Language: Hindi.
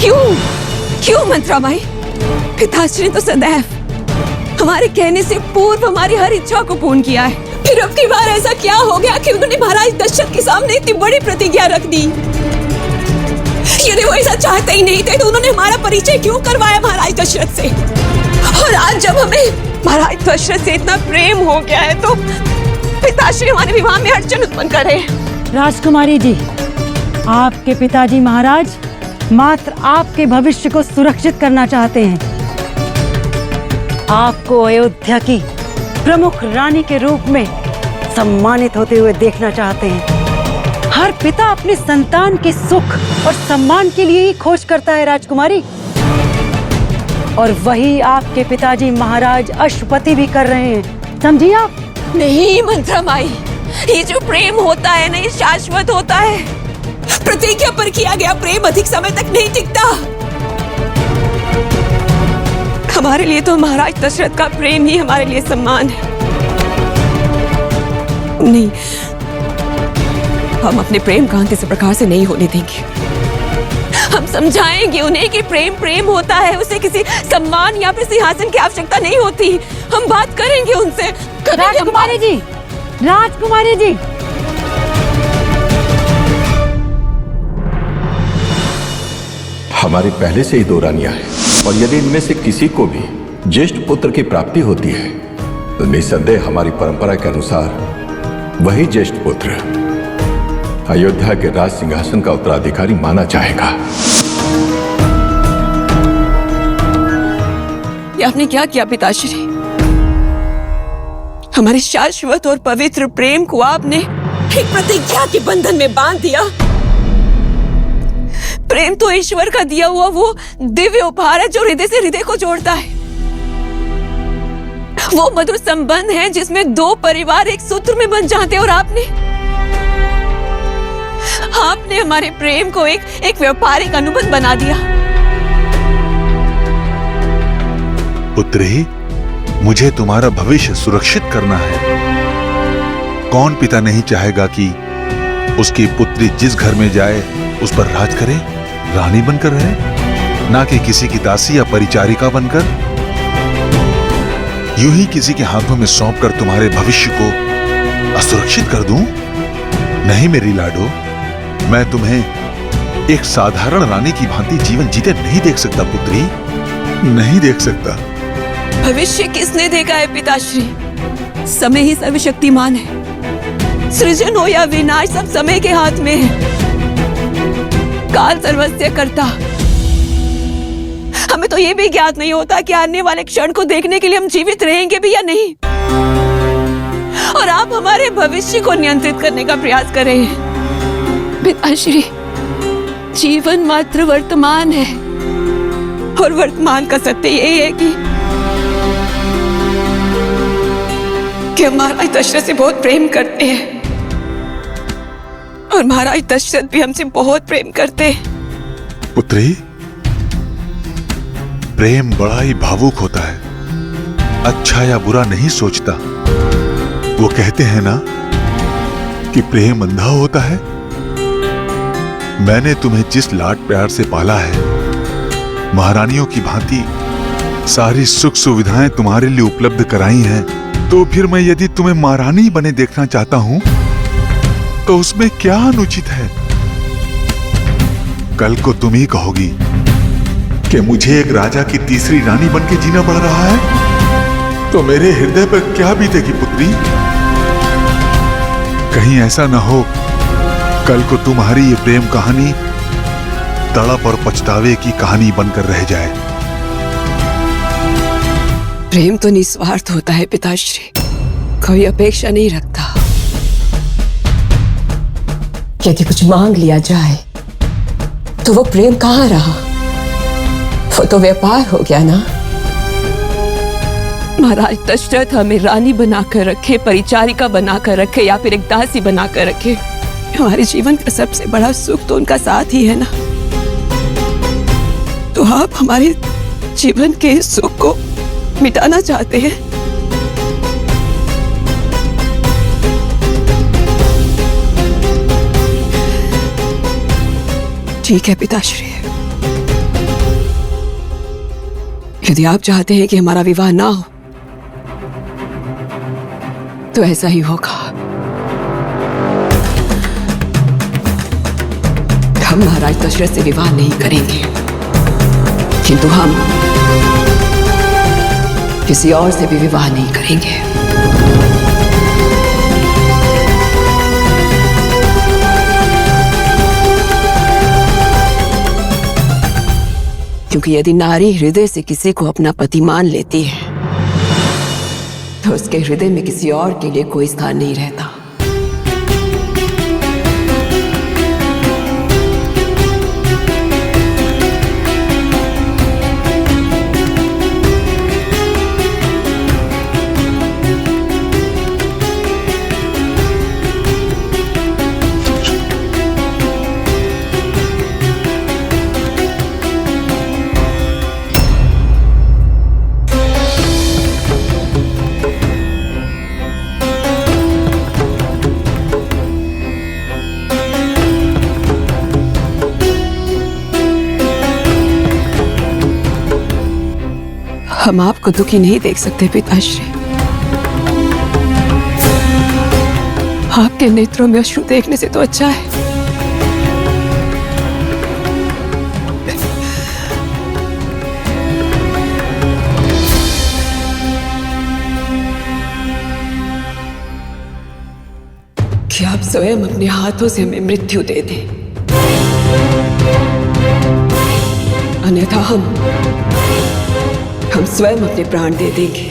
क्यों क्यों मंत्रा माई? पिताश्री ने तो सदैव हमारे कहने से पूर्व हमारी हर इच्छा को पूर्ण किया है। फिर अब की बार ऐसा क्या हो गया कि उन्होंने महाराज दशरथ के सामने इतनी बड़ी प्रतिज्ञा रख दी? यदि वो ऐसा चाहते ही नहीं थे तो उन्होंने हमारा परिचय क्यों करवाया महाराज दशरथ से? और आज जब हमें महाराज दशरथ से इतना प्रेम हो गया है तो पिताश्री हमारे विवाह में अड़चन उत्पन्न कर रहे हैं। राजकुमारी जी, आपके पिताजी महाराज मात्र आपके भविष्य को सुरक्षित करना चाहते हैं। आपको अयोध्या की प्रमुख रानी के रूप में सम्मानित होते हुए देखना चाहते हैं। हर पिता अपने संतान के सुख और सम्मान के लिए ही खोज करता है राजकुमारी, और वही आपके पिताजी महाराज अश्वपति भी कर रहे हैं, समझिए आप? नहीं मंत्रा माई, ये जो प्रेम होता है ना, ये शाश्वत होता है। प्रतिज्ञा पर किया गया प्रेम अधिक समय तक नहीं टिकता। हमारे लिए तो महाराज दशरथ का प्रेम ही हमारे लिए सम्मान है। नहीं, हम अपने प्रेम का अंत इस प्रकार से नहीं होने देंगे। हम समझाएंगे उन्हें कि प्रेम प्रेम होता है, उसे किसी सम्मान या फिर सिंहासन की आवश्यकता नहीं होती। हम बात करेंगे उनसे। राजकुमारी जी, राजकुमारी जी, हमारी पहले से ही 2 रानियां हैं, और यदि इनमें से किसी को भी ज्येष्ठ पुत्र की प्राप्ति होती है तो निसंदेह हमारी परंपरा के अनुसार वही ज्येष्ठ पुत्र अयोध्या के राज सिंहासन का उत्तराधिकारी माना जाएगा। ये आपने क्या किया पिताश्री? हमारे शाश्वत और पवित्र प्रेम को आपने एक प्रतिज्ञा के बंधन में बांध दिया। प्रेम तो ईश्वर का दिया हुआ वो दिव्य उपहार है जो हृदय से हृदय को जोड़ता है। वो मधुर संबंध है जिसमें 2 परिवार एक सूत्र में बंध जाते हैं, और आपने हमारे प्रेम को एक व्यापारिक अनुबंध बना दिया। पुत्री, मुझे तुम्हारा भविष्य सुरक्षित करना है। कौन पिता नहीं चाहेगा कि उसकी पुत्री जिस घर में जाए उस पर राज करे, रानी बनकर रहे, ना कि किसी की दासी या परिचारिका बनकर। यूं ही किसी के हाथों में सौंपकर तुम्हारे भविष्य को असुरक्षित कर दूं? नहीं मेरी लाडो, मैं तुम्हें एक साधारण रानी की भांति जीवन जीते नहीं देख सकता पुत्री, नहीं देख सकता। भविष्य किसने देखा है पिताश्री? समय ही सर्वशक्तिमान है। सृजन हो या विनाश सब समय के हाथ में है। काल सर्वस्य करता। हमें तो ये भी ज्ञात नहीं होता कि आने वाले क्षण को देखने के लिए हम जीवित रहेंगे भी या नहीं। और आप हमारे भविष्य को नियंत्रित करने का प्रयास कर रहे हैं। पिताश्री, जीवन मात्र वर्तमान है, और वर्तमान का सत्य यही है कि महाराज दशरथ से बहुत प्रेम करते हैं, और महाराज दशरथ भी हमसे बहुत प्रेम करते हैं। पुत्री, प्रेम बड़ा ही भावुक होता है, अच्छा या बुरा नहीं सोचता। वो कहते हैं ना कि प्रेम अंधा होता है। मैंने तुम्हें जिस लाड प्यार से पाला है, महारानियों की भांति सारी सुख सुविधाएं तुम्हारे लिए उपलब्ध कराई हैं, तो फिर मैं यदि तुम्हें महारानी बने देखना चाहता हूं तो उसमें क्या अनुचित है? कल को तुम ही कहोगी कि मुझे एक राजा की तीसरी रानी बनके जीना पड़ रहा है, तो मेरे हृदय पर क्या बीतेगी पुत्री? कहीं ऐसा ना हो कल को तुम्हारी ये प्रेम कहानी तड़प और पछतावे की कहानी बनकर रह जाए। प्रेम तो निस्वार्थ होता है पिताश्री, कोई अपेक्षा नहीं रखता। यदि कुछ मांग लिया जाए तो वो प्रेम कहाँ रहा? वो तो व्यापार हो गया ना। महाराज दशरथ हमें रानी बनाकर रखे, परिचारिका बनाकर रखे, या फिर एक दासी बनाकर रखे, हमारे जीवन का सबसे बड़ा सुख तो उनका साथ ही है ना। तो आप हमारे जीवन के सुख को मिटाना चाहते हैं? ठीक है पिताश्री, यदि आप चाहते हैं कि हमारा विवाह ना हो तो ऐसा ही होगा। हम महाराज दशरथ से विवाह नहीं करेंगे, किंतु हम किसी और से भी विवाह नहीं करेंगे। क्योंकि यदि नारी हृदय से किसी को अपना पति मान लेती है तो उसके हृदय में किसी और के लिए कोई स्थान नहीं रहता। हम आपको दुखी नहीं देख सकते पिताश्री। आपके नेत्रों में अश्रु देखने से तो अच्छा है कि आप स्वयं अपने हाथों से हमें मृत्यु दे दें, अन्यथा हम स्वयं अपने प्राण दे देंगे।